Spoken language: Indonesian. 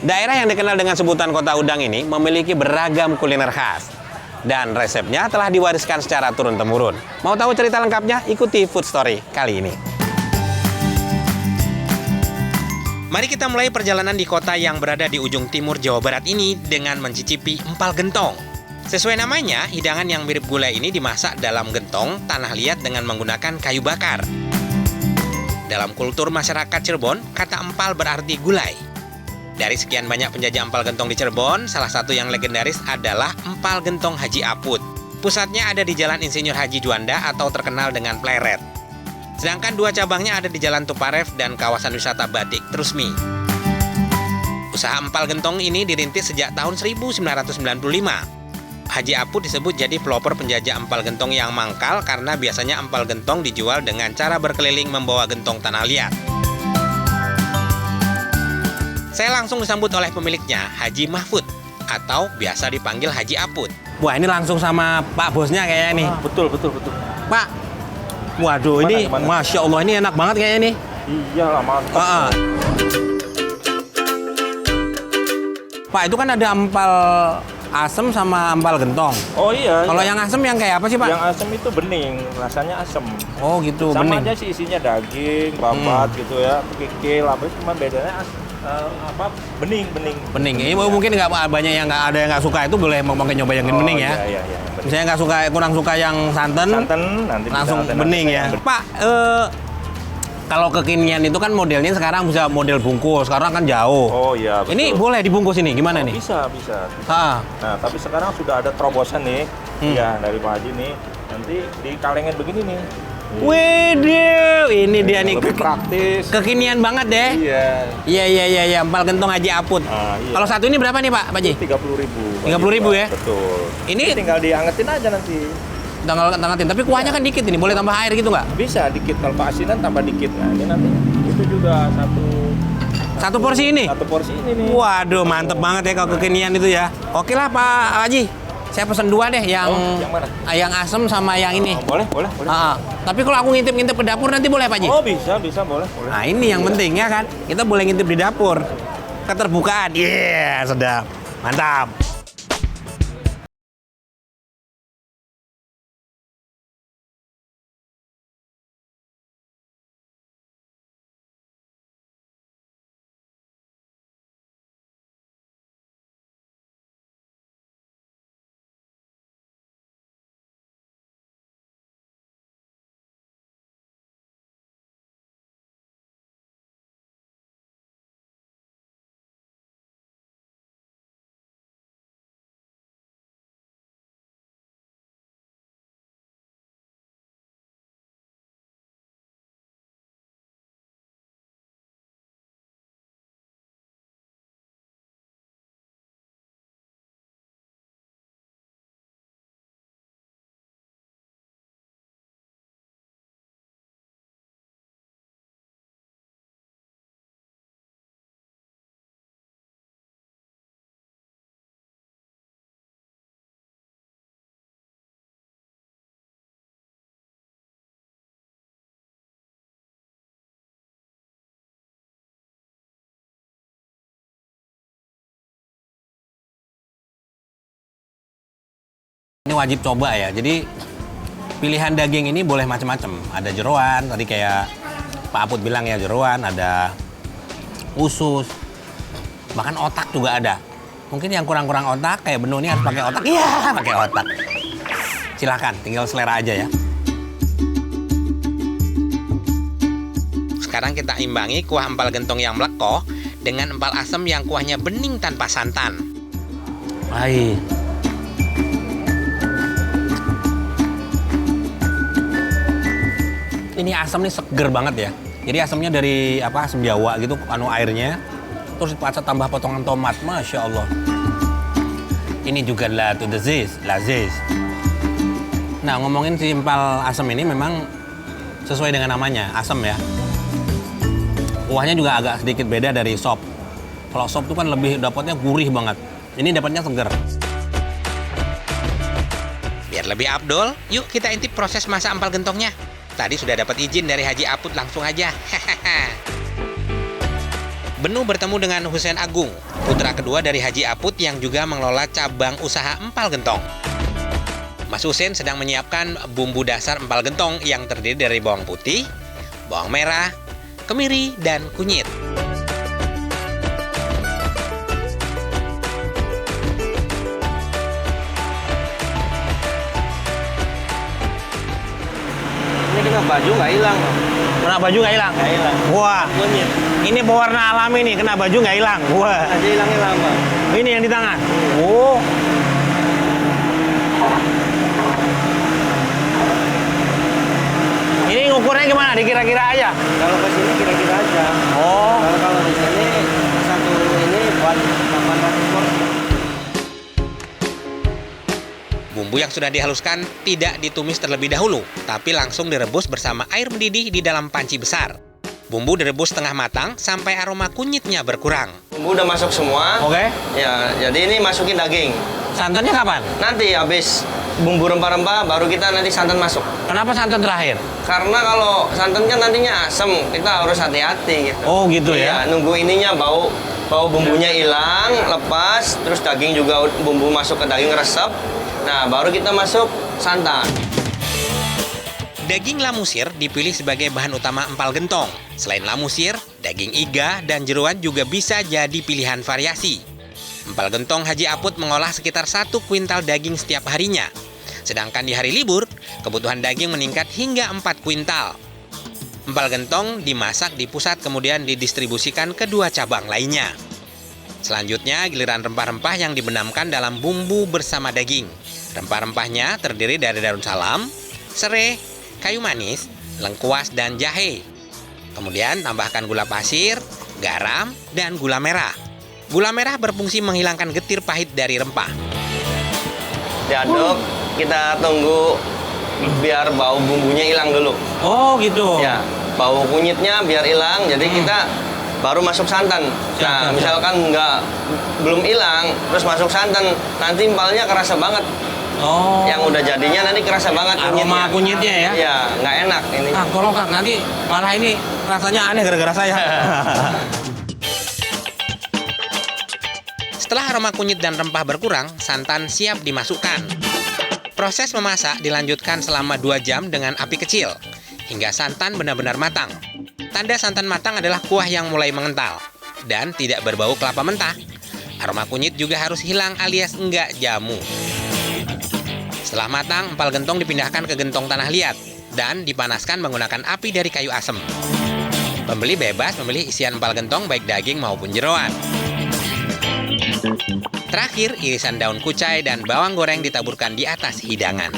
Daerah yang dikenal dengan sebutan Kota Udang ini memiliki beragam kuliner khas. Dan resepnya telah diwariskan secara turun-temurun. Mau tahu cerita lengkapnya? Ikuti Food Story kali ini. Mari kita mulai perjalanan di kota yang berada di ujung timur Jawa Barat ini dengan mencicipi empal gentong. Sesuai namanya, hidangan yang mirip gulai ini dimasak dalam gentong tanah liat dengan menggunakan kayu bakar. Dalam kultur masyarakat Cirebon, kata empal berarti gulai. Dari sekian banyak penjajah empal gentong di Cirebon, salah satu yang legendaris adalah Empal Gentong Haji Aput. Pusatnya ada di Jalan Insinyur Haji Juanda atau terkenal dengan Pleret. Sedangkan dua cabangnya ada di Jalan Tuparef dan kawasan wisata Batik Trusmi. Usaha empal gentong ini dirintis sejak tahun 1995. Haji Aput disebut jadi pelopor penjajah empal gentong yang mangkal karena biasanya empal gentong dijual dengan cara berkeliling membawa gentong tanah liat. Saya langsung disambut oleh pemiliknya, Haji Mahfud, atau biasa dipanggil Haji Aput. Wah, ini langsung sama Pak bosnya kayaknya nih. Betul. Pak, waduh, ini Masya Allah, ini enak banget kayaknya nih. Iyalah, mantap. Pak, itu kan ada empal asem sama empal gentong. Oh iya. Kalau yang asem yang kayak apa sih, Pak? Yang asem itu bening, rasanya asem. Oh gitu, Sama bening. aja sih isinya daging, babat gitu ya, kikil, apa cuma bedanya bening. Bening. Ini mungkin nggak banyak yang nggak ada yang nggak suka itu boleh pakai nyoba yang bening ya. Iya. Misalnya nggak suka, kurang suka yang santan Nanti langsung bisa bening ya. Pak, kalau kekinian itu kan modelnya sekarang bisa model bungkus, sekarang kan jauh. Oh iya. Betul. Ini boleh dibungkus ini, gimana nih? Bisa. Ah. Nah, tapi sekarang sudah ada terobosan nih, ya dari Pak Haji nih. Nanti di kalengin begini nih. Widih, ini dia nih. Lebih praktis. Kekinian banget deh. Iya, empal gentong Haji Aput. Iya. Kalau satu ini berapa nih Pak Haji? 30.000. 30.000 ya? Betul. Ini tinggal diangetin aja nanti. Tangatin, tapi kuahnya kan dikit ini, boleh tambah air gitu nggak? Bisa dikit, kalau keasinan tambah dikit. Nah, ini nanti itu juga Satu porsi ini? Satu porsi ini nih. Waduh, mantep banget ya kalau kekinian itu ya. Oke lah Pak Haji, saya pesen dua deh, yang mana? Yang asem sama yang ini. Boleh. Tapi kalau aku ngintip-ngintip ke dapur nanti boleh Pak Haji? Oh bisa, boleh. Nah ini yang penting ya kan, kita boleh ngintip di dapur. Keterbukaan, sedap, mantap. Ini wajib coba ya. Jadi pilihan daging ini boleh macam-macam. Ada jeroan, tadi kayak Pak Aput bilang ya, jeroan, ada usus, bahkan otak juga ada. Mungkin yang kurang-kurang otak kayak Beno ini harus pakai otak. Iya, pakai otak. Silahkan, tinggal selera aja ya. Sekarang kita imbangi kuah empal gentong yang melekoh dengan empal asem yang kuahnya bening tanpa santan. Baik. Ini asam nih seger banget ya. Jadi asamnya dari asam Jawa gitu, airnya. Terus tambah potongan tomat, Masya Allah. Ini juga lazis. Nah, ngomongin si empal asam ini memang sesuai dengan namanya, asam ya. Kuahnya juga agak sedikit beda dari sop. Kalau sop itu kan lebih dapatnya gurih banget. Ini dapatnya seger. Biar lebih afdol, yuk kita intip proses masak empal gentongnya. Tadi sudah dapat izin dari Haji Aput, langsung aja. Benu bertemu dengan Husein Agung, putra kedua dari Haji Aput yang juga mengelola cabang usaha empal gentong. Mas Husein sedang menyiapkan bumbu dasar empal gentong yang terdiri dari bawang putih, bawang merah, kemiri, dan kunyit. Ini kena baju nggak hilang. Kena baju nggak hilang? Nggak hilang. Wah, Kunyit. ini pewarna alami nih, kena baju nggak hilang. Wah, Aja hilangnya lama. ini yang di tangan. Oh, ini ngukurnya gimana? Dikira-kira aja. Kalau ke sini kira-kira aja. Oh, Kalau di sini satu ini buat 800 porsi. Bumbu yang sudah dihaluskan tidak ditumis terlebih dahulu, tapi langsung direbus bersama air mendidih di dalam panci besar. Bumbu direbus setengah matang sampai aroma kunyitnya berkurang. Bumbu udah masuk semua. oke. Ya, jadi ini masukin daging. Santannya kapan? Nanti habis bumbu rempah-rempah baru kita nanti santan masuk. Kenapa santan terakhir? Karena kalau santan kan nantinya asem, kita harus hati-hati gitu. Oh, gitu Iya, ya. nunggu ininya bau bumbunya hilang, lepas, terus daging juga bumbu masuk ke daging resep. Nah, baru kita masuk santan. Daging lamusir dipilih sebagai bahan utama empal gentong. Selain lamusir, daging iga dan jeroan juga bisa jadi pilihan variasi. Empal gentong Haji Aput mengolah sekitar 1 kuintal daging setiap harinya. Sedangkan di hari libur, kebutuhan daging meningkat hingga 4 kuintal. Empal gentong dimasak di pusat kemudian didistribusikan ke 2 cabang lainnya. Selanjutnya, giliran rempah-rempah yang dibenamkan dalam bumbu bersama daging. Rempah-rempahnya terdiri dari daun salam, serai, kayu manis, lengkuas, dan jahe. Kemudian tambahkan gula pasir, garam, dan gula merah. Gula merah berfungsi menghilangkan getir pahit dari rempah. Diaduk, kita tunggu biar bau bumbunya hilang dulu. Oh, gitu. Ya, bau kunyitnya biar hilang, jadi kita baru masuk santan. Nah, misalkan belum hilang, terus masuk santan, nanti empalnya kerasa banget. Oh. Yang udah jadinya nanti kerasa banget Aroma kunyitnya ya? Iya, nggak enak ini. Ah, tolong Kak, nanti malah ini rasanya aneh gara-gara saya. Setelah aroma kunyit dan rempah berkurang, santan siap dimasukkan. Proses memasak dilanjutkan selama 2 jam dengan api kecil, hingga santan benar-benar matang. Tanda santan matang adalah kuah yang mulai mengental, dan tidak berbau kelapa mentah. Aroma kunyit juga harus hilang alias enggak jamu. Setelah matang, empal gentong dipindahkan ke gentong tanah liat, dan dipanaskan menggunakan api dari kayu asem. Pembeli bebas memilih isian empal gentong baik daging maupun jeroan. Terakhir, irisan daun kucai dan bawang goreng ditaburkan di atas hidangan.